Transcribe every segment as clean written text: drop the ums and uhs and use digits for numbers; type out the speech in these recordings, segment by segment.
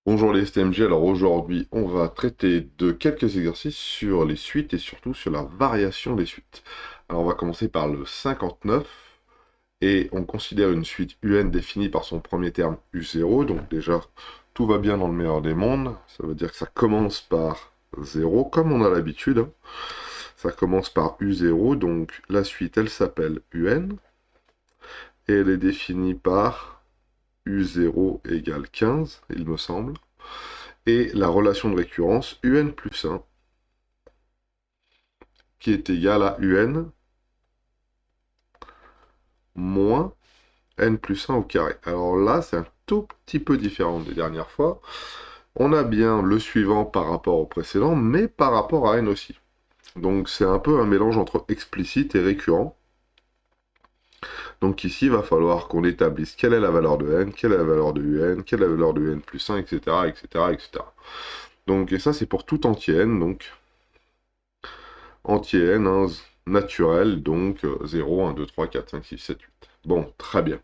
Bonjour les STMG, alors aujourd'hui on va traiter de quelques exercices sur les suites et surtout sur la variation des suites. Alors on va commencer par le 59 et on considère une suite UN définie par son premier terme U0, donc déjà tout va bien dans le meilleur des mondes, ça veut dire que ça commence par 0 comme on a l'habitude, hein. Ça commence par U0, donc la suite elle s'appelle UN et elle est définie par U0 égale 15, il me semble. Et la relation de récurrence UN plus 1, qui est égale à UN moins N plus 1 au carré. Alors là, c'est un tout petit peu différent des dernières fois. On a bien le suivant par rapport au précédent, mais par rapport à N aussi. Donc c'est un peu un mélange entre explicite et récurrent. Donc ici, il va falloir qu'on établisse quelle est la valeur de N, quelle est la valeur de UN, quelle est la valeur de N plus 1, etc., etc., etc. Donc, et ça, c'est pour tout entier N, donc entier N, hein, naturel, donc 0, 1, 2, 3, 4, 5, 6, 7, 8. Bon, très bien.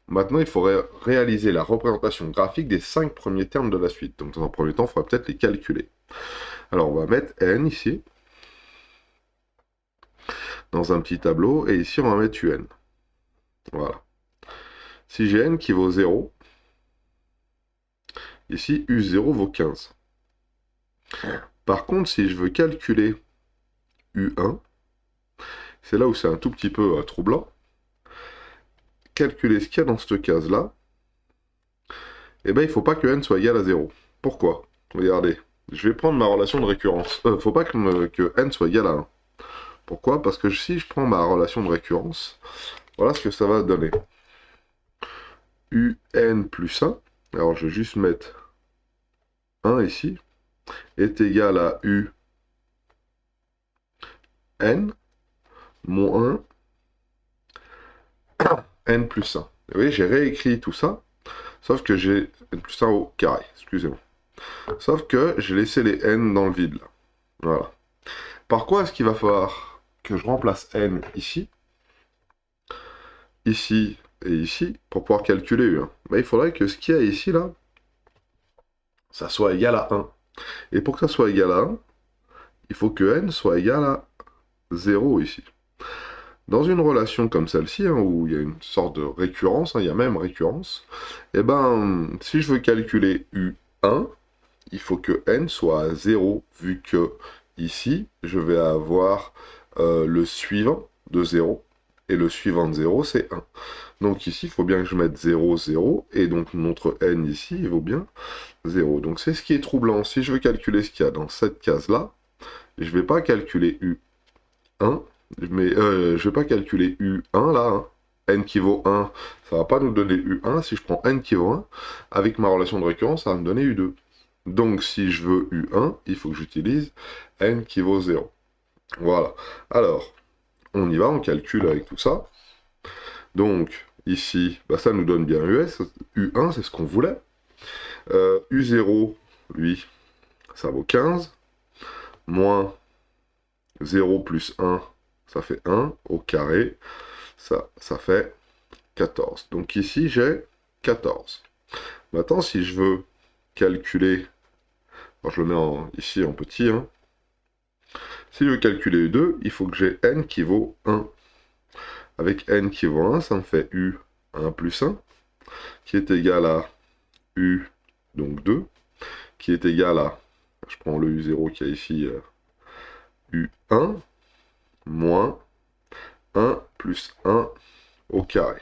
Maintenant, il faudrait réaliser la représentation graphique des 5 premiers termes de la suite. Donc, dans un premier temps, il faudra peut-être les calculer. Alors, on va mettre N ici, dans un petit tableau, et ici, on va mettre UN. Voilà. Si j'ai N qui vaut 0, ici, U0 vaut 15. Par contre, si je veux calculer U1, c'est là où c'est un tout petit peu troublant, calculer ce qu'il y a dans cette case-là, eh bien, il ne faut pas que N soit égal à 0. Pourquoi? Regardez, je vais prendre ma relation de récurrence. Il ne faut pas que N soit égal à 1. Pourquoi? Parce que si je prends ma relation de récurrence, voilà ce que ça va donner. UN plus 1, alors je vais juste mettre 1 ici, est égal à UN moins 1, N plus 1. Vous voyez, j'ai réécrit tout ça, sauf que j'ai N plus 1 au carré, excusez-moi. Sauf que j'ai laissé les N dans le vide, là. Voilà. Par quoi est-ce qu'il va falloir que je remplace N ici, ici et ici, pour pouvoir calculer U1? Ben, il faudrait que ce qu'il y a ici, là, ça soit égal à 1. Et pour que ça soit égal à 1, il faut que N soit égal à 0 ici. Dans une relation comme celle-ci, hein, où il y a une sorte de récurrence, hein, il y a même récurrence, et ben, si je veux calculer U1, il faut que N soit à 0, vu que ici, je vais avoir le suivant de 0, et le suivant de 0, c'est 1. Donc ici, il faut bien que je mette 0, 0, et donc notre N ici, il vaut bien 0. Donc c'est ce qui est troublant. Si je veux calculer ce qu'il y a dans cette case-là, je ne vais pas calculer U1, mais je vais pas calculer U1 là, hein. N qui vaut 1, ça va pas nous donner U1. Si je prends N qui vaut 1, avec ma relation de récurrence, ça va me donner U2. Donc si je veux U1, il faut que j'utilise N qui vaut 0. Voilà. Alors, on y va, on calcule avec tout ça. Donc, ici, bah, ça nous donne bien U1, c'est ce qu'on voulait. U0, lui, ça vaut 15. Moins 0 plus 1, ça fait 1 au carré. Ça fait 14. Donc ici, j'ai 14. Maintenant, si je veux calculer, alors je le mets ici en petit, hein. Si je veux calculer U2, il faut que j'ai N qui vaut 1. Avec N qui vaut 1, ça me fait U1 plus 1, qui est égal à U, donc 2, qui est égal à, je prends le U0 qui est ici, U1, moins 1 plus 1 au carré.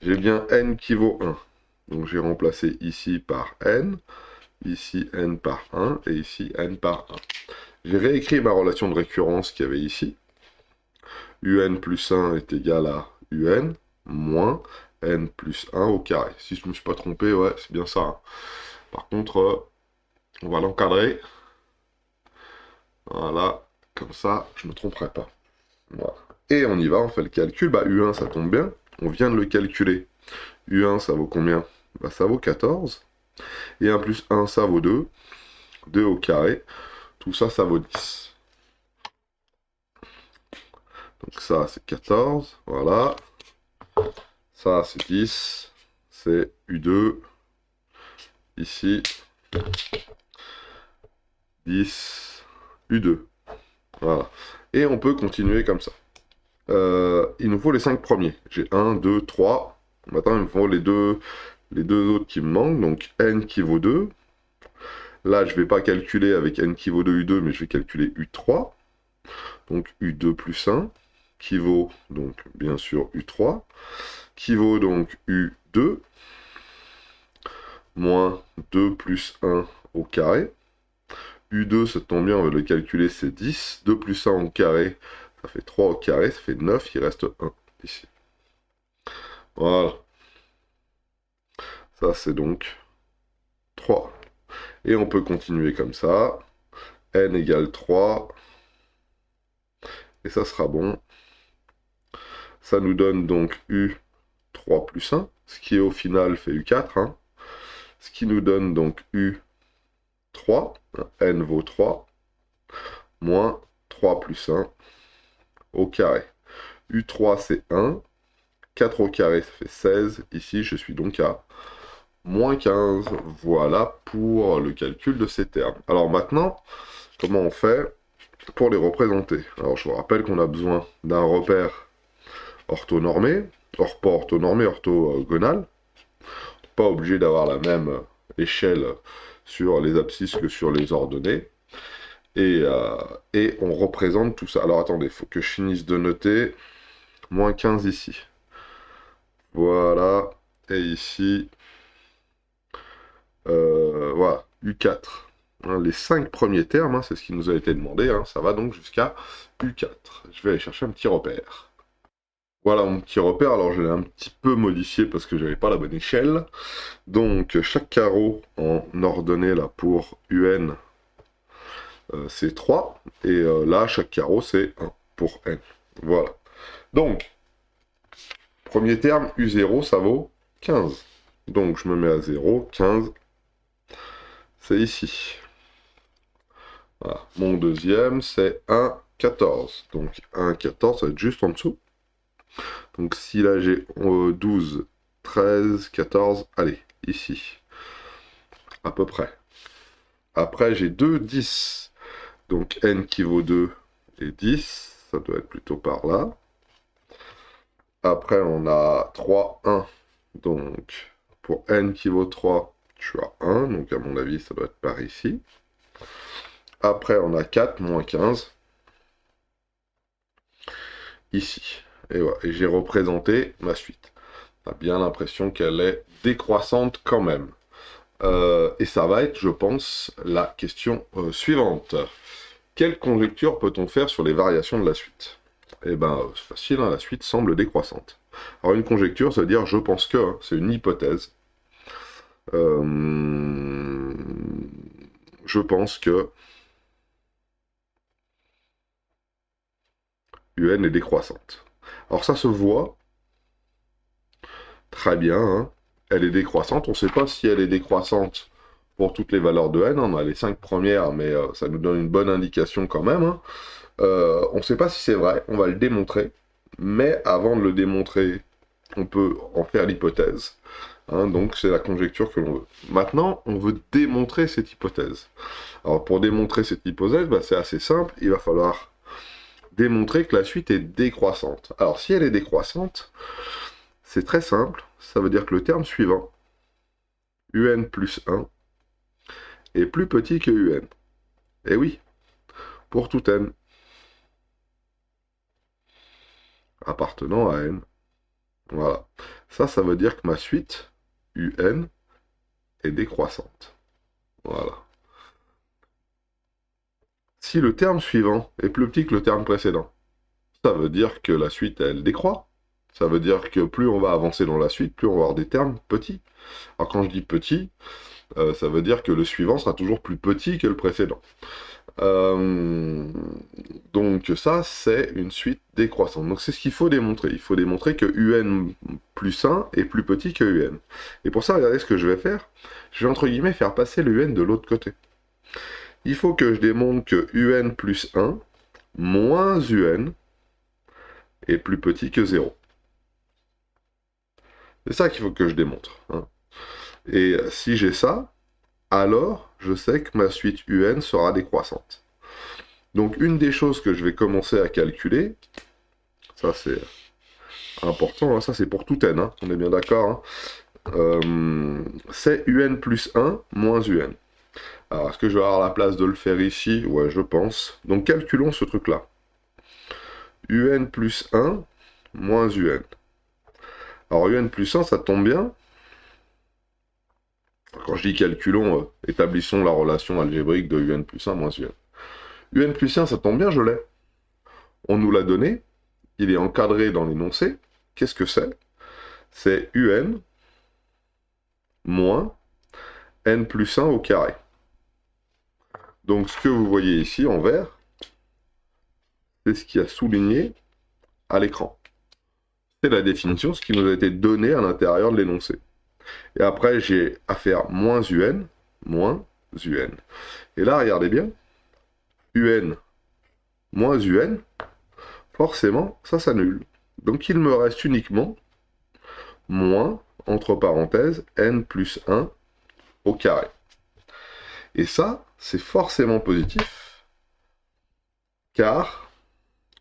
J'ai bien N qui vaut 1. Donc j'ai remplacé ici par N, ici N par 1, et ici N par 1. J'ai réécrit ma relation de récurrence qu'il y avait ici. UN plus 1 est égal à UN moins N plus 1 au carré. Si je ne me suis pas trompé, ouais, c'est bien ça, hein. Par contre, on va l'encadrer. Voilà, comme ça, je ne me tromperai pas. Voilà. Et on y va, on fait le calcul. Bah, U1, ça tombe bien. On vient de le calculer. U1, ça vaut combien? Bah, ça vaut 14. Et 1 plus 1, ça vaut 2. 2 au carré. Tout ça, ça vaut 10. Donc ça, c'est 14. Voilà. Ça, c'est 10. C'est U2. Ici. 10, U2. Voilà. Et on peut continuer comme ça. Il nous faut les 5 premiers. J'ai 1, 2, 3. Maintenant, il me faut les deux autres qui me manquent. Donc n qui vaut 2. Là, je ne vais pas calculer avec n qui vaut 2, U2, mais je vais calculer U3. Donc U2 plus 1, qui vaut donc bien sûr U3, qui vaut donc U2, moins 2 plus 1 au carré. U2, ça tombe bien, on va le calculer, c'est 10. 2 plus 1 au carré, ça fait 3 au carré, ça fait 9, il reste 1 ici. Voilà. Ça, c'est donc 3. Et on peut continuer comme ça. N égale 3. Et ça sera bon. Ça nous donne donc U3 plus 1, ce qui au final fait U4. Hein. Ce qui nous donne donc U3, N vaut 3, moins 3 plus 1 au carré. U3 c'est 1, 4 au carré ça fait 16. Ici je suis donc à moins 15. Voilà pour le calcul de ces termes. Alors maintenant, comment on fait pour les représenter? Alors je vous rappelle qu'on a besoin d'un repère orthonormé, pas orthonormé, orthogonal. Pas obligé d'avoir la même échelle sur les abscisses que sur les ordonnées. Et on représente tout ça. Alors attendez, il faut que je finisse de noter. Moins 15 ici. Voilà. Et ici, voilà, U4. Hein, les 5 premiers termes, hein, c'est ce qui nous a été demandé. Hein, ça va donc jusqu'à U4. Je vais aller chercher un petit repère. Voilà mon petit repère. Alors je l'ai un petit peu modifié parce que j'avais pas la bonne échelle. Donc chaque carreau en ordonnée là pour UN, c'est 3. Et là, chaque carreau, c'est 1 pour N. Voilà. Donc, premier terme, U0, ça vaut 15. Donc, je me mets à 0, 15. C'est ici. Voilà. Mon deuxième, c'est 1, 14. Donc, 1, 14, ça va être juste en dessous. Donc, si là, j'ai 12, 13, 14, allez, ici. À peu près. Après, j'ai 2, 10. Donc, N qui vaut 2 et 10. Ça doit être plutôt par là. Après, on a 3, 1. Donc, pour n qui vaut 3, je suis à 1. Donc, à mon avis, ça doit être par ici. Après, on a 4, moins 15. Ici. Et voilà. Et j'ai représenté ma suite. On a bien l'impression qu'elle est décroissante quand même. Et ça va être, je pense, la question suivante. Quelle conjecture peut-on faire sur les variations de la suite? Eh ben, c'est facile, hein, la suite semble décroissante. Alors une conjecture, ça veut dire je pense que, hein, c'est une hypothèse. Je pense que UN est décroissante. Alors ça se voit très bien, hein. Elle est décroissante. On ne sait pas si elle est décroissante pour toutes les valeurs de n. On a les 5 premières, mais ça nous donne une bonne indication quand même. Hein. On ne sait pas si c'est vrai, on va le démontrer. Mais avant de le démontrer, on peut en faire l'hypothèse. Hein, donc c'est la conjecture que l'on veut. Maintenant, on veut démontrer cette hypothèse. Alors pour démontrer cette hypothèse, bah, c'est assez simple. Il va falloir démontrer que la suite est décroissante. Alors si elle est décroissante, c'est très simple. Ça veut dire que le terme suivant, UN plus 1, est plus petit que UN. Et oui, pour tout n appartenant à n. Voilà. Ça veut dire que ma suite, UN, est décroissante. Voilà. Si le terme suivant est plus petit que le terme précédent, ça veut dire que la suite, elle décroît. Ça veut dire que plus on va avancer dans la suite, plus on va avoir des termes petits. Alors quand je dis petit, ça veut dire que le suivant sera toujours plus petit que le précédent. Donc ça, c'est une suite décroissante. Donc c'est ce qu'il faut démontrer. Il faut démontrer que UN plus 1 est plus petit que UN. Et pour ça, regardez ce que je vais faire. Je vais entre guillemets faire passer le UN de l'autre côté. Il faut que je démontre que UN plus 1 moins UN est plus petit que 0. C'est ça qu'il faut que je démontre. Hein. Et si j'ai ça, alors je sais que ma suite UN sera décroissante. Donc une des choses que je vais commencer à calculer, ça c'est important, hein, ça c'est pour tout n, hein, on est bien d'accord, hein, c'est UN plus 1 moins UN. Alors est-ce que je vais avoir la place de le faire ici? Ouais, je pense. Donc calculons ce truc-là. UN plus 1 moins UN. Alors UN plus 1, ça tombe bien. Quand je dis calculons, établissons la relation algébrique de UN plus 1 moins UN. UN plus 1, ça tombe bien, je l'ai. On nous l'a donné, il est encadré dans l'énoncé. Qu'est-ce que c'est? C'est UN moins N plus 1 au carré. Donc ce que vous voyez ici en vert, c'est ce qui a souligné à l'écran. C'est la définition, ce qui nous a été donné à l'intérieur de l'énoncé. Et après, j'ai à faire moins UN, moins UN. Et là, regardez bien, UN moins UN, forcément, ça s'annule. Donc il me reste uniquement moins, entre parenthèses, N plus 1 au carré. Et ça, c'est forcément positif, car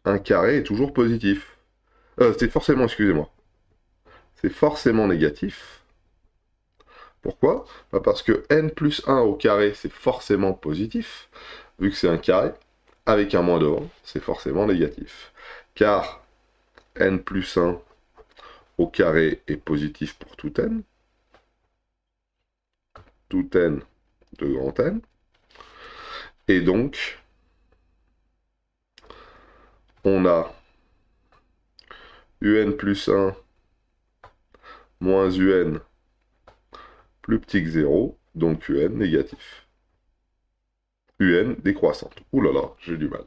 un carré est toujours positif. C'est forcément, excusez-moi, c'est forcément négatif. Pourquoi? Parce que n plus 1 au carré, c'est forcément positif, vu que c'est un carré, avec un moins devant, c'est forcément négatif. Car n plus 1 au carré est positif pour tout n de grand N, et donc, on a UN plus 1 moins UN plus petit que 0, donc UN négatif. UN décroissante. Ouh là là, j'ai du mal.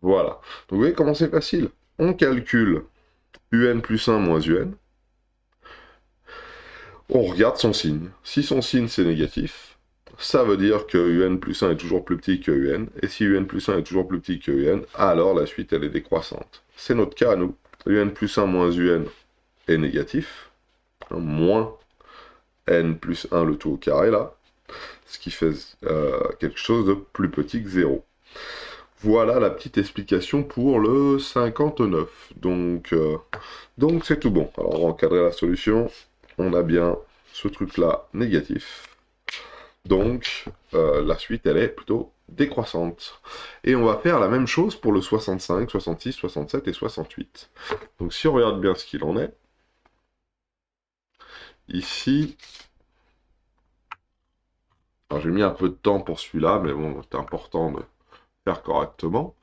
Voilà. Donc vous voyez comment c'est facile. On calcule UN plus 1 moins UN. On regarde son signe. Si son signe c'est négatif, ça veut dire que UN plus 1 est toujours plus petit que UN. Et si UN plus 1 est toujours plus petit que UN, alors la suite elle est décroissante. C'est notre cas à nous. UN plus 1 moins UN est négatif. Moins N plus 1 le tout au carré là. Ce qui fait quelque chose de plus petit que 0. Voilà la petite explication pour le 59. Donc c'est tout bon. Alors on va encadrer la solution. On a bien ce truc-là négatif. Donc la suite, elle est plutôt décroissante. Et on va faire la même chose pour le 65, 66, 67 et 68. Donc si on regarde bien ce qu'il en est, ici, j'ai mis un peu de temps pour celui-là, mais bon, c'est important de faire correctement.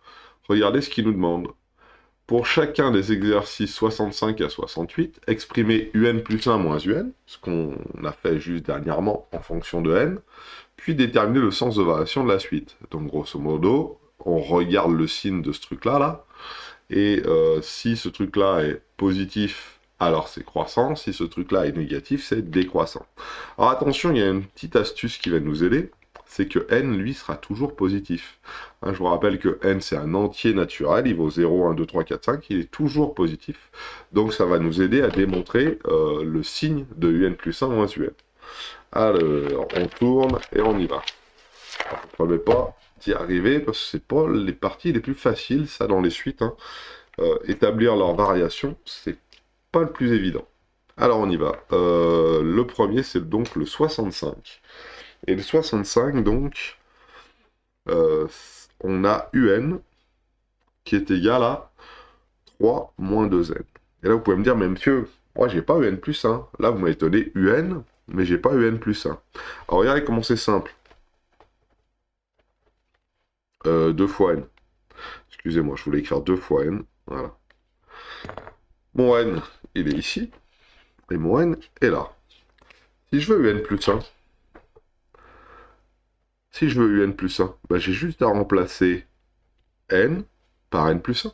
Regardez ce qu'il nous demande. Pour chacun des exercices 65 à 68, exprimer UN plus 1 moins UN, ce qu'on a fait juste dernièrement en fonction de N, puis déterminer le sens de variation de la suite. Donc grosso modo, on regarde le signe de ce truc-là, et si ce truc-là est positif, alors c'est croissant, si ce truc-là est négatif, c'est décroissant. Alors attention, il y a une petite astuce qui va nous aider, c'est que n, lui, sera toujours positif. Hein, je vous rappelle que n, c'est un entier naturel, il vaut 0, 1, 2, 3, 4, 5, il est toujours positif. Donc ça va nous aider à démontrer le signe de un plus 1 moins un. Alors, on tourne et on y va. Alors, je ne promets pas d'y arriver, parce que c'est pas les parties les plus faciles, ça, dans les suites. Hein. Établir leur variation, c'est pas le plus évident. Alors, on y va. Le premier, c'est donc le 65. Et le 65, donc, on a UN qui est égal à 3 moins 2N. Et là, vous pouvez me dire, mais monsieur, moi, j'ai pas UN plus 1. Là, vous m'avez donné UN, mais j'ai pas UN plus 1. Alors, regardez comment c'est simple. 2 fois N. Excusez-moi, je voulais écrire 2 fois N. Voilà. Mon N, il est ici. Et mon N est là. Si je veux UN plus 1, ben, j'ai juste à remplacer N par N plus 1.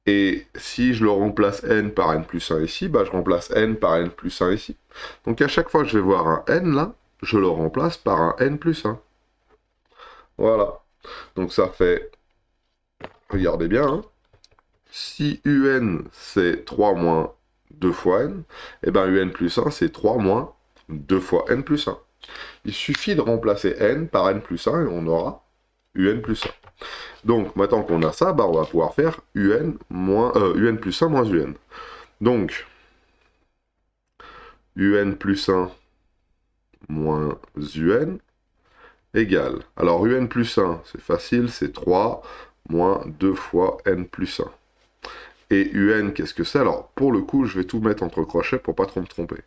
Et si je le remplace N par N plus 1 ici, ben, je remplace N par N plus 1 ici. Donc à chaque fois que je vais voir un N là, je le remplace par un N plus 1. Voilà. Donc ça fait, regardez bien, hein. Si UN c'est 3 moins 2 fois N, et bien UN plus 1 c'est 3 moins 2 fois N plus 1. il suffit de remplacer n par n plus 1 et on aura un plus 1. Donc, maintenant qu'on a ça, bah, on va pouvoir faire un plus 1 moins un. Donc, un plus 1 moins un égale. Alors, un plus 1, c'est facile, c'est 3 moins 2 fois n plus 1. Et un, qu'est-ce que c'est? Alors, pour le coup, je vais tout mettre entre crochets pour pas trop me tromper.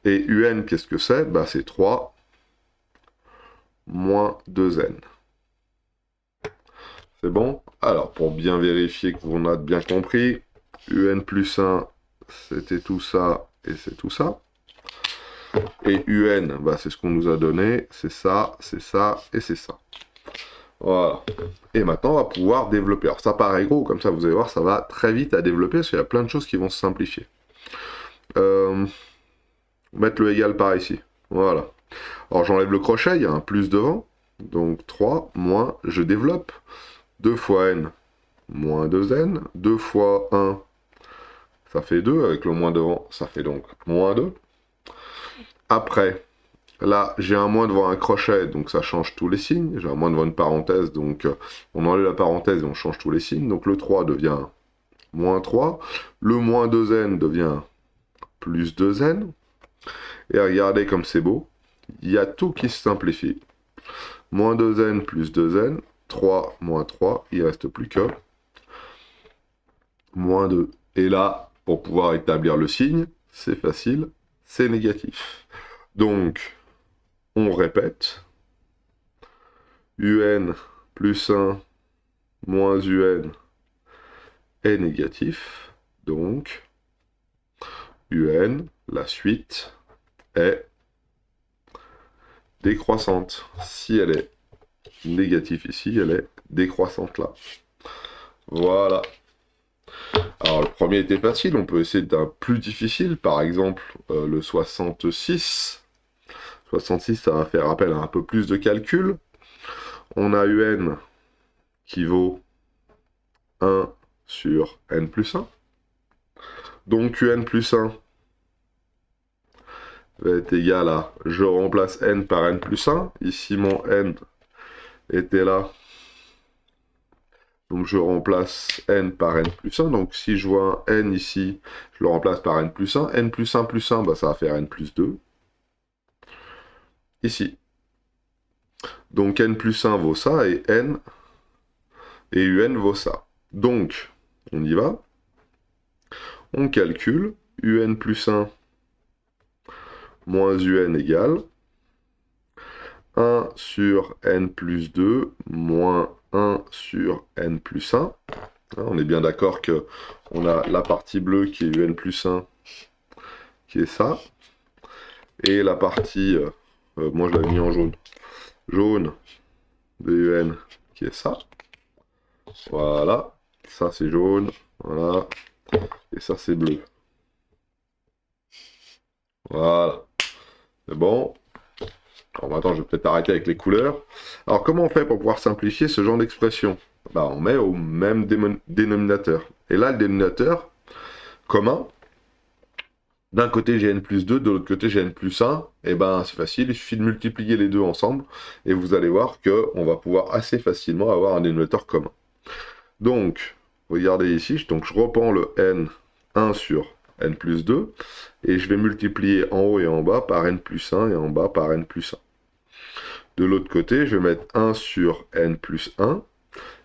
Et un, qu'est-ce que c'est? Bah, c'est 3 moins 2n. C'est bon? Alors, pour bien vérifier que vous en avez bien compris, un plus 1, c'était tout ça, et c'est tout ça. Et un, bah, c'est ce qu'on nous a donné, c'est ça, et c'est ça. Voilà. Et maintenant, on va pouvoir développer. Alors, ça paraît gros, comme ça, vous allez voir, ça va très vite à développer, parce qu'il y a plein de choses qui vont se simplifier. Mettre le égal par ici. Voilà. Alors, j'enlève le crochet, il y a un plus devant. Donc, 3 moins, je développe. 2 fois n moins 2n. 2 fois 1, ça fait 2. Avec le moins devant, ça fait donc moins 2. Après, là, j'ai un moins devant un crochet, donc ça change tous les signes. J'ai un moins devant une parenthèse, donc on enlève la parenthèse et on change tous les signes. Donc le 3 devient moins 3. Le moins 2n devient plus 2n. Et regardez comme c'est beau. Il y a tout qui se simplifie. Moins 2n plus 2n. 3 moins 3. Il ne reste plus que moins 2. Et là, pour pouvoir établir le signe, c'est facile, c'est négatif. Donc, on répète. un plus 1 moins un est négatif. Donc, un, la suite, est décroissante. Si elle est négative ici, elle est décroissante là. Voilà. Alors, le premier était facile, on peut essayer d'un plus difficile, par exemple le 66. 66, ça va faire appel à un peu plus de calcul. On a un qui vaut 1 sur n plus 1. Donc, un plus 1 va être égal à, je remplace n par n plus 1. Ici, mon n était là. Donc, je remplace n par n plus 1. Donc, si je vois un n ici, je le remplace par n plus 1. n plus 1 plus 1, bah, ça va faire n plus 2. Ici. Donc, n plus 1 vaut ça, et un vaut ça. Donc, on y va. On calcule. Un plus 1 moins un égale 1 sur n plus 2 moins 1 sur n plus 1. On est bien d'accord qu'on a la partie bleue qui est un plus 1, qui est ça. Et la partie, moi je l'avais mis en jaune, jaune de un qui est ça. Voilà, ça c'est jaune, voilà, et ça c'est bleu. Voilà, c'est bon. Alors maintenant, je vais peut-être arrêter avec les couleurs. Alors, comment on fait pour pouvoir simplifier ce genre d'expression? Bah, on met au même dénominateur. Et là, le dénominateur commun, d'un côté j'ai n plus 2, de l'autre côté j'ai n plus 1, et ben c'est facile, il suffit de multiplier les deux ensemble, et vous allez voir qu'on va pouvoir assez facilement avoir un dénominateur commun. Donc, regardez ici, donc je reprends le n 1 sur n plus 2, et je vais multiplier en haut et en bas par n plus 1, et en bas par n plus 1. De l'autre côté, je vais mettre 1 sur n plus 1,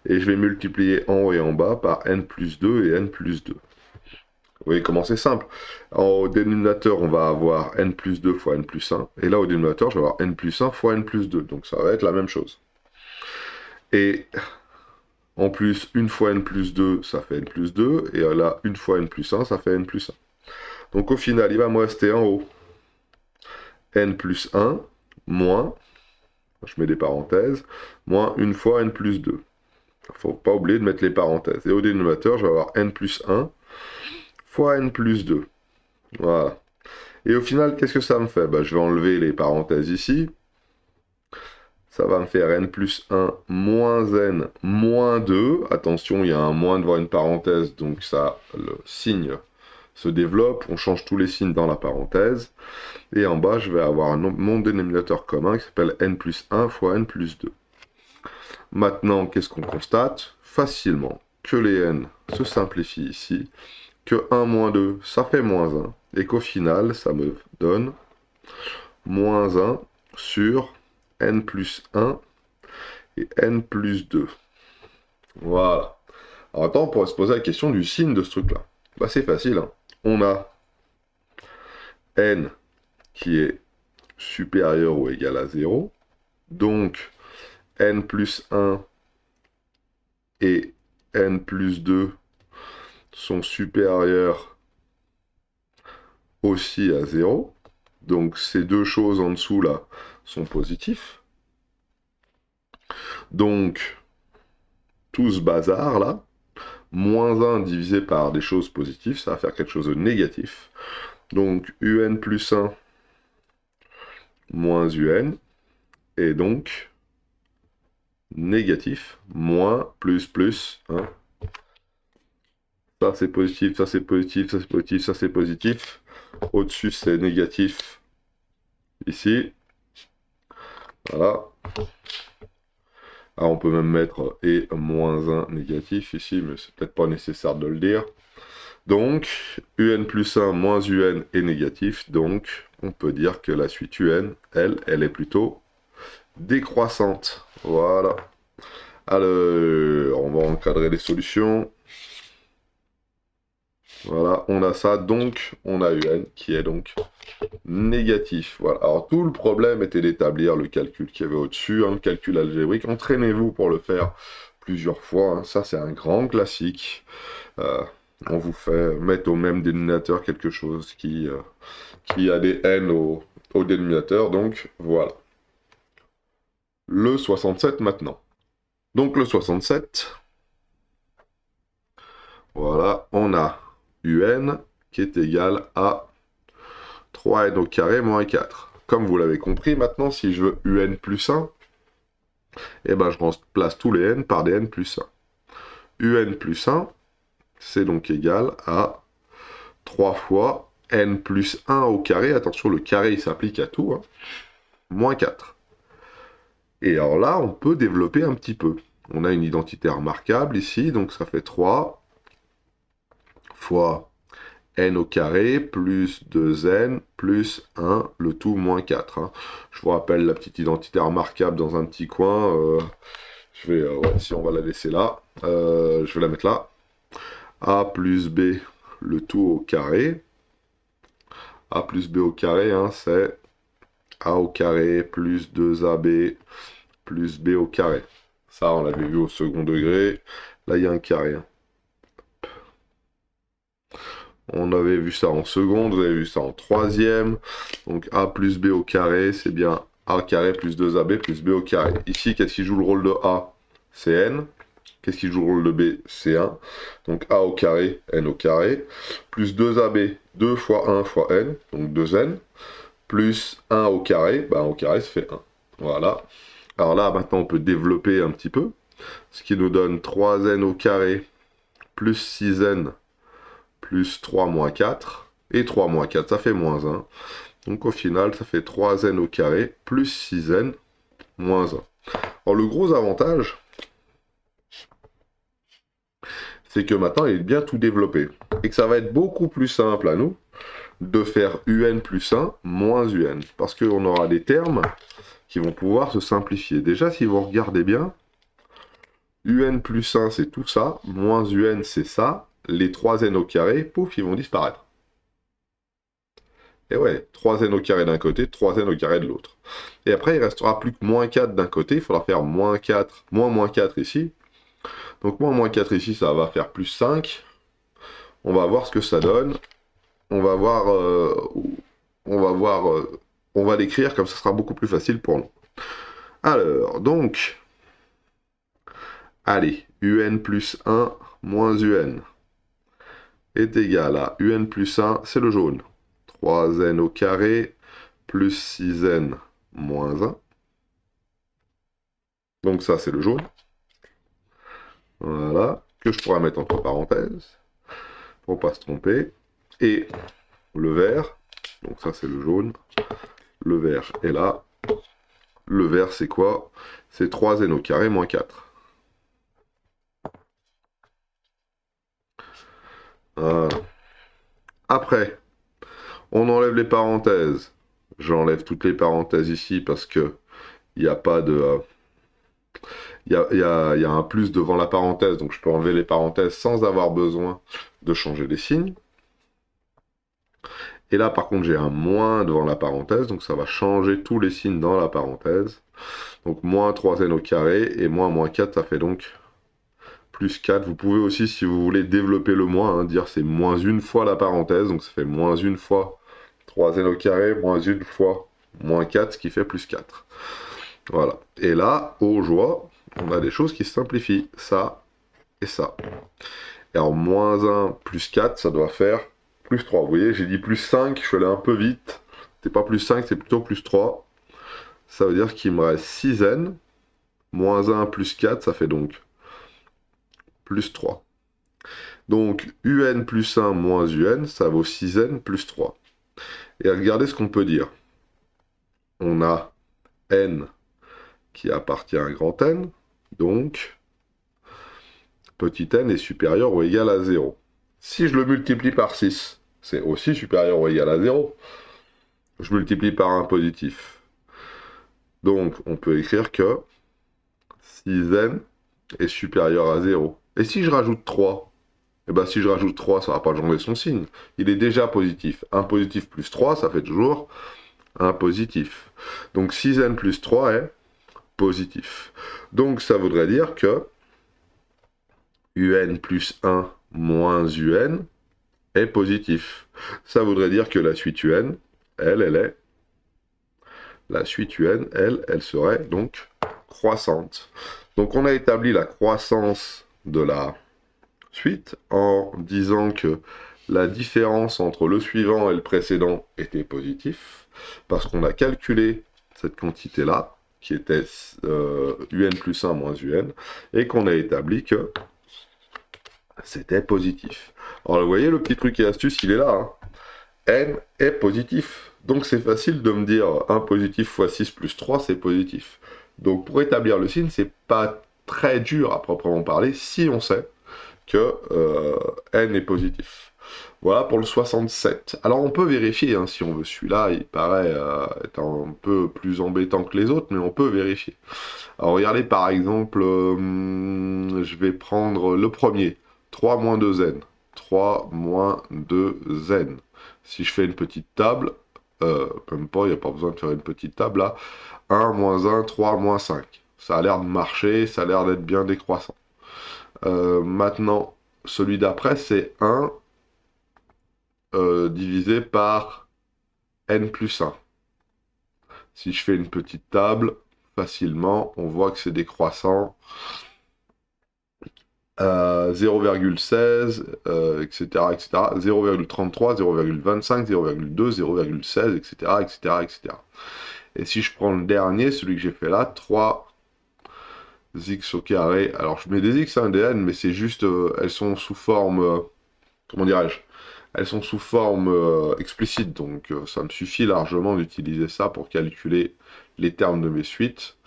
et je vais multiplier en haut et en bas par n plus 2 et n plus 2. Vous voyez comment c'est simple. Au dénominateur, on va avoir n plus 2 fois n plus 1, et là au dénominateur, je vais avoir n plus 1 fois n plus 2, donc ça va être la même chose. Et en plus, une fois n plus 2, ça fait n plus 2, et là, une fois n plus 1, ça fait n plus 1. Donc au final, il va me rester en haut n plus 1, moins, je mets des parenthèses, moins une fois n plus 2. Il ne faut pas oublier de mettre les parenthèses. Et au dénominateur, je vais avoir n plus 1 fois n plus 2. Voilà. Et au final, qu'est-ce que ça me fait? Je vais enlever les parenthèses ici. Ça va me faire n plus 1 moins n moins 2. Attention, il y a un moins devant une parenthèse, donc ça, le signe se développe, on change tous les signes dans la parenthèse, et en bas, je vais avoir mon dénominateur commun qui s'appelle n plus 1 fois n plus 2. Maintenant, qu'est-ce qu'on constate? Facilement que les n se simplifient ici, que 1 moins 2, ça fait moins 1, et qu'au final, ça me donne moins 1 sur n plus 1 et n plus 2. Voilà. Alors attends, on pourrait se poser la question du signe de ce truc-là. Bah c'est facile, hein. On a n qui est supérieur ou égal à 0, donc n plus 1 et n plus 2 sont supérieurs aussi à 0, donc ces deux choses en dessous là sont positifs. Donc, tout ce bazar là, moins 1 divisé par des choses positives, ça va faire quelque chose de négatif. Donc, un plus 1 moins un, et donc négatif, moins, plus, hein. Ça c'est positif, ça c'est positif, ça c'est positif, ça c'est positif. Au-dessus c'est négatif, ici. Voilà. Alors on peut même mettre et moins 1 négatif ici, mais c'est peut-être pas nécessaire de le dire. Donc, un plus 1 moins un est négatif, donc on peut dire que la suite un, elle est plutôt décroissante. Voilà. Alors, on va encadrer les solutions. Voilà, on a ça, donc on a un qui est donc négatif. Voilà, alors tout le problème était d'établir le calcul qu'il y avait au-dessus, hein, le calcul algébrique. Entraînez-vous pour le faire plusieurs fois, hein. Ça c'est un grand classique. On vous fait mettre au même dénominateur quelque chose qui a des n au dénominateur, donc voilà. Le 67 maintenant. Donc le 67, voilà, on a un qui est égal à 3n au carré moins 4. Comme vous l'avez compris, maintenant, si je veux un plus 1, eh ben, je remplace tous les n par des n plus 1. Un plus 1, c'est donc égal à 3 fois n plus 1 au carré. Attention, le carré, il s'applique à tout, hein, moins 4. Et alors là, on peut développer un petit peu. On a une identité remarquable ici, donc ça fait 3 fois n au carré plus 2n plus 1, le tout moins 4. Hein. Je vous rappelle la petite identité remarquable dans un petit coin. Je vais, ouais, si on va la laisser là, je vais la mettre là. A plus B, le tout au carré. A plus B au carré, hein, c'est A au carré plus 2AB plus B au carré. Ça, on l'avait vu au second degré. Là, il y a un carré. Hein. On avait vu ça en seconde, vous avez vu ça en troisième. Donc A plus B au carré, c'est bien A carré plus 2AB plus B au carré. Ici, qu'est-ce qui joue le rôle de A? C'est N. Qu'est-ce qui joue le rôle de B? C'est 1. Donc A au carré, N au carré. Plus 2AB, 2 fois 1 fois N, donc 2N. Plus 1 au carré, ben 1 au carré, ça fait 1. Voilà. Alors là, maintenant, on peut développer un petit peu. Ce qui nous donne 3N au carré plus 6N plus 3 moins 4, et 3 moins 4, ça fait moins 1. Donc au final, ça fait 3n au carré plus 6n moins 1. Alors le gros avantage, c'est que maintenant, il est bien tout développé. Et que ça va être beaucoup plus simple à nous de faire un plus 1 moins un. Parce qu'on aura des termes qui vont pouvoir se simplifier. Déjà, si vous regardez bien, un plus 1, c'est tout ça, moins un, c'est ça. Les 3n au carré, pouf, ils vont disparaître. Et ouais, 3n au carré d'un côté, 3n au carré de l'autre. Et après, il restera plus que moins 4 d'un côté, il faudra faire moins 4, moins 4 ici. Donc moins 4 ici, ça va faire plus 5. On va voir ce que ça donne. On va voir, on va l'écrire, comme ça sera beaucoup plus facile pour nous. Alors, donc, allez, un plus 1 moins un est égal à un plus 1, c'est le jaune. 3n au carré plus 6n moins 1. Donc ça, c'est le jaune. Voilà, que je pourrais mettre entre parenthèses, pour ne pas se tromper. Et le vert, donc ça c'est le jaune, le vert est là. Le vert c'est quoi? C'est 3n au carré moins 4. Voilà. Après, on enlève les parenthèses. J'enlève toutes les parenthèses ici parce que il n'y a pas de... Il y a un plus devant la parenthèse, donc je peux enlever les parenthèses sans avoir besoin de changer les signes. Et là, par contre, j'ai un moins devant la parenthèse, donc ça va changer tous les signes dans la parenthèse. Donc moins 3n au carré, et moins 4, ça fait donc plus 4. Vous pouvez aussi, si vous voulez développer le moins, hein, dire c'est moins une fois la parenthèse, donc ça fait moins une fois 3n au carré, moins une fois moins 4, ce qui fait plus 4. Voilà. Et là, aux joies, on a des choses qui se simplifient. Ça et ça. Et alors, moins 1 plus 4, ça doit faire plus 3. Vous voyez, j'ai dit plus 5, je suis allé un peu vite. C'est pas plus 5, c'est plutôt plus 3. Ça veut dire qu'il me reste 6n. Moins 1 plus 4, ça fait donc plus 3. Donc, un plus 1 moins un, ça vaut 6n plus 3. Et regardez ce qu'on peut dire. On a n qui appartient à grand N. Donc, petit n est supérieur ou égal à 0. Si je le multiplie par 6, c'est aussi supérieur ou égal à 0. Je multiplie par un positif. Donc, on peut écrire que 6n est supérieur à 0. Et si je rajoute 3, eh bien, si je rajoute 3, ça ne va pas changer son signe. Il est déjà positif. Un positif plus 3, ça fait toujours un positif. Donc, 6n plus 3 est positif. Donc, ça voudrait dire que un plus 1 moins un est positif. Ça voudrait dire que la suite un, elle est... La suite un, elle serait donc croissante. Donc on a établi la croissance de la suite en disant que la différence entre le suivant et le précédent était positif, parce qu'on a calculé cette quantité-là, qui était un plus 1 moins un, et qu'on a établi que c'était positif. Alors vous voyez, le petit truc et astuce, il est là. Hein. N est positif. Donc c'est facile de me dire 1 positif fois 6 plus 3, c'est positif. Donc pour établir le signe, c'est pas très dur à proprement parler si on sait que N est positif. Voilà pour le 67. Alors on peut vérifier, hein, si on veut. Celui-là, il paraît être un peu plus embêtant que les autres, mais on peut vérifier. Alors regardez par exemple, je vais prendre le premier. 3 moins 2n. 3 moins 2n. Si je fais une petite table, comme pas, il n'y a pas besoin de faire une petite table là. 1 moins 1, 3 moins 5. Ça a l'air de marcher, ça a l'air d'être bien décroissant. Maintenant, celui d'après, c'est 1 divisé par n plus 1. Si je fais une petite table, facilement, on voit que c'est décroissant. 0,16, etc., etc., 0,33, 0,25, 0,2, 0,16, etc., etc., etc. Et si je prends le dernier, celui que j'ai fait là, 3x au carré, alors je mets des x, hein, des n, mais c'est juste, elles sont sous forme, comment dirais-je, elles sont sous forme explicite, donc ça me suffit largement d'utiliser ça pour calculer les termes de mes suites.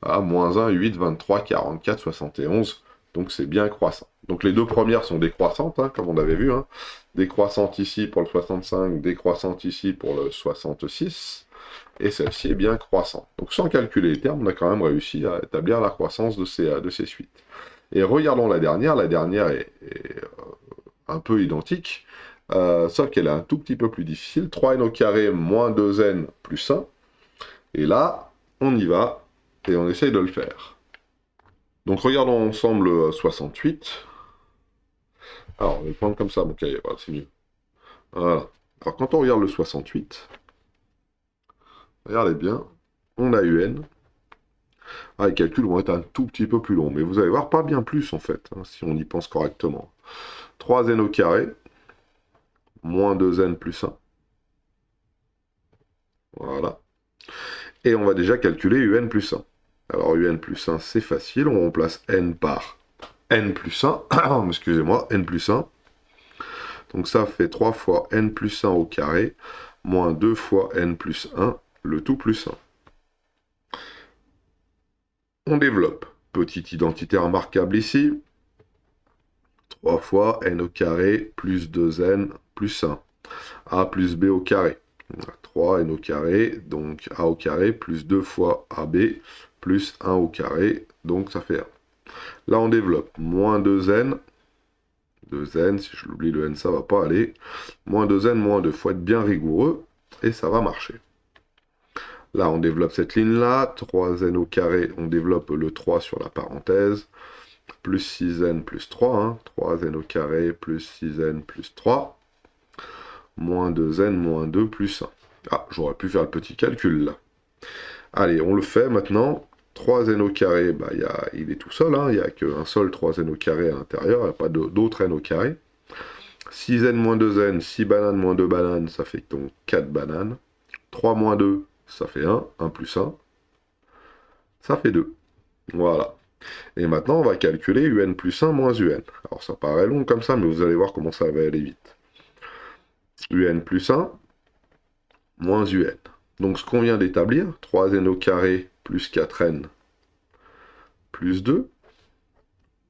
Voilà, moins 1, 8, 23, 44, 71, donc c'est bien croissant. Donc les deux premières sont décroissantes, hein, comme on avait vu, hein. Décroissante ici pour le 65, décroissante ici pour le 66, et celle-ci est bien croissante. Donc sans calculer les termes, on a quand même réussi à établir la croissance de ces suites. Et regardons la dernière est un peu identique, sauf qu'elle est un tout petit peu plus difficile. 3n au carré moins 2n plus 1, et là, on y va, et on essaye de le faire. Donc regardons ensemble 68. Alors, je vais le prendre comme ça, mon cahier, voilà, c'est mieux. Voilà. Alors, quand on regarde le 68, regardez bien, on a un. Ah, les calculs vont être un tout petit peu plus longs, mais vous allez voir, pas bien plus, en fait, hein, si on y pense correctement. 3n au carré, moins 2n plus 1. Voilà. Et on va déjà calculer un plus 1. Alors, un plus 1, c'est facile, on remplace n par n plus 1, excusez-moi, n plus 1. Donc ça fait 3 fois n plus 1 au carré, moins 2 fois n plus 1, le tout plus 1. On développe. Petite identité remarquable ici. 3 fois n au carré plus 2n plus 1. A plus b au carré. 3n au carré, donc a au carré plus 2 fois ab plus 1 au carré, donc ça fait 1. Là on développe moins 2n. 2n, si je l'oublie le n ça va pas aller. Moins 2n, moins 2, faut être bien rigoureux, et ça va marcher. Là on développe cette ligne là, 3n au carré, on développe le 3 sur la parenthèse, plus 6n plus 3, hein, 3n au carré plus 6n plus 3, moins 2n moins 2 plus 1. Ah, j'aurais pu faire le petit calcul là. Allez, on le fait maintenant. 3n au carré, bah, il est tout seul, hein, il n'y a qu'un seul 3n au carré à l'intérieur, il n'y a pas d'autre n au carré. 6n moins 2n, 6 bananes moins 2 bananes, ça fait donc 4 bananes. 3 moins 2, ça fait 1, 1 plus 1, ça fait 2. Voilà. Et maintenant, on va calculer un plus 1 moins un. Alors, ça paraît long comme ça, mais vous allez voir comment ça va aller vite. Un plus 1 moins un. Donc, ce qu'on vient d'établir, 3n au carré plus 4n plus 2,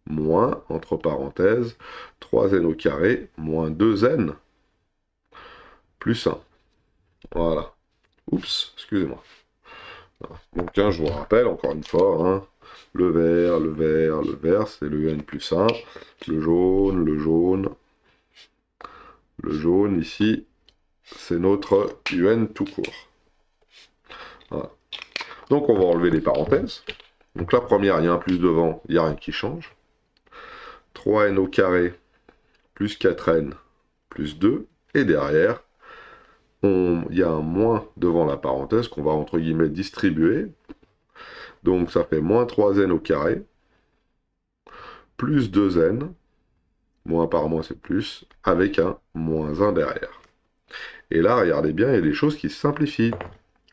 moins, entre parenthèses, 3n au carré moins 2n plus 1. Voilà. Oups, excusez-moi. Donc, hein, je vous rappelle, encore une fois, hein, le vert, c'est le n plus 1. Le jaune, ici, c'est notre un tout court. Voilà. Donc, on va enlever les parenthèses. Donc, la première, il y a un plus devant, il n'y a rien qui change. 3n au carré plus 4n plus 2. Et derrière, il y a un moins devant la parenthèse qu'on va, entre guillemets, distribuer. Donc, ça fait moins 3n au carré plus 2n. Moins par moins, c'est plus, avec un moins 1 derrière. Et là, regardez bien, il y a des choses qui se simplifient.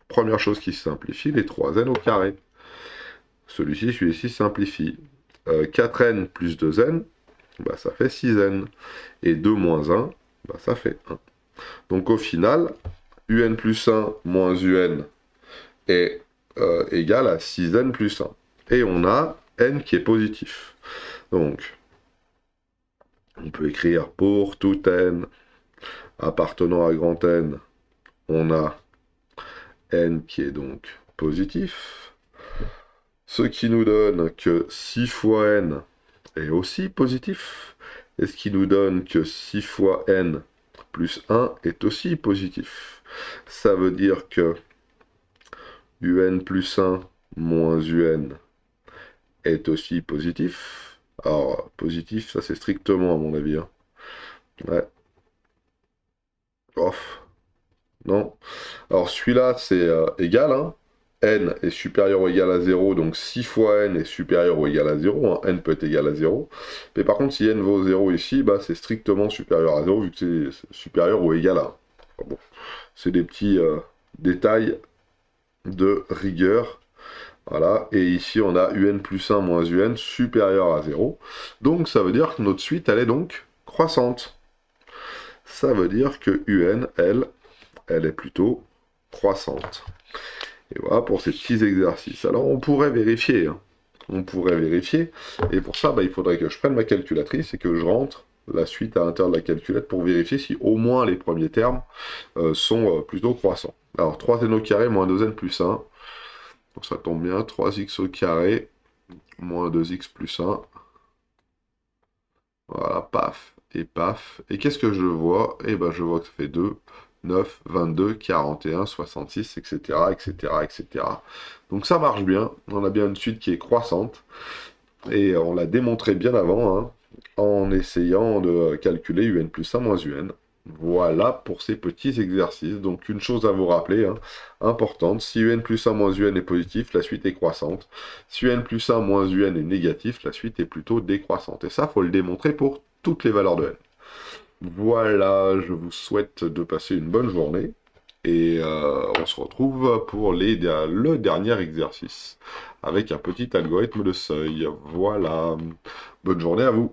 Première chose qui se simplifie, les 3n au carré. Celui-ci simplifie. 4n plus 2n, bah, ça fait 6n. Et 2 moins 1, bah, ça fait 1. Donc au final, un plus 1 moins un est égal à 6n plus 1. Et on a n qui est positif. Donc, on peut écrire pour tout n appartenant à grand N, on a n qui est donc positif, ce qui nous donne que 6 fois n est aussi positif, et ce qui nous donne que 6 fois n plus 1 est aussi positif. Ça veut dire que un plus 1 moins un est aussi positif. Alors, positif, ça c'est strictement à mon avis. Hein. Ouais. Off. Non. Alors celui-là, c'est égal. Hein. N est supérieur ou égal à 0, donc 6 fois n est supérieur ou égal à 0. Hein. N peut être égal à 0. Mais par contre, si n vaut 0 ici, bah, c'est strictement supérieur à 0, vu que c'est supérieur ou égal à 1. Enfin, bon, c'est des petits détails de rigueur. Voilà, et ici on a un plus 1 moins un supérieur à 0. Donc ça veut dire que notre suite, elle est donc croissante. Ça veut dire que un, elle est plutôt croissante. Et voilà pour ces petits exercices. Alors on pourrait vérifier, hein. On pourrait vérifier, et pour ça, bah, il faudrait que je prenne ma calculatrice et que je rentre la suite à l'intérieur de la calculette pour vérifier si au moins les premiers termes sont plutôt croissants. Alors 3n au carré moins 2n plus 1. Donc ça tombe bien, 3x au carré, moins 2x plus 1. Voilà, paf, et paf. Et qu'est-ce que je vois? Eh ben je vois que ça fait 2, 9, 22, 41, 66, etc., etc., etc. Donc ça marche bien, on a bien une suite qui est croissante. Et on l'a démontré bien avant, hein, en essayant de calculer un plus 1 moins un. Voilà pour ces petits exercices. Donc une chose à vous rappeler, hein, importante, si un plus 1 moins un est positif, la suite est croissante. Si un plus 1 moins un est négatif, la suite est plutôt décroissante. Et ça, il faut le démontrer pour toutes les valeurs de n. Voilà, je vous souhaite de passer une bonne journée. Et on se retrouve pour le dernier exercice, avec un petit algorithme de seuil. Voilà, bonne journée à vous.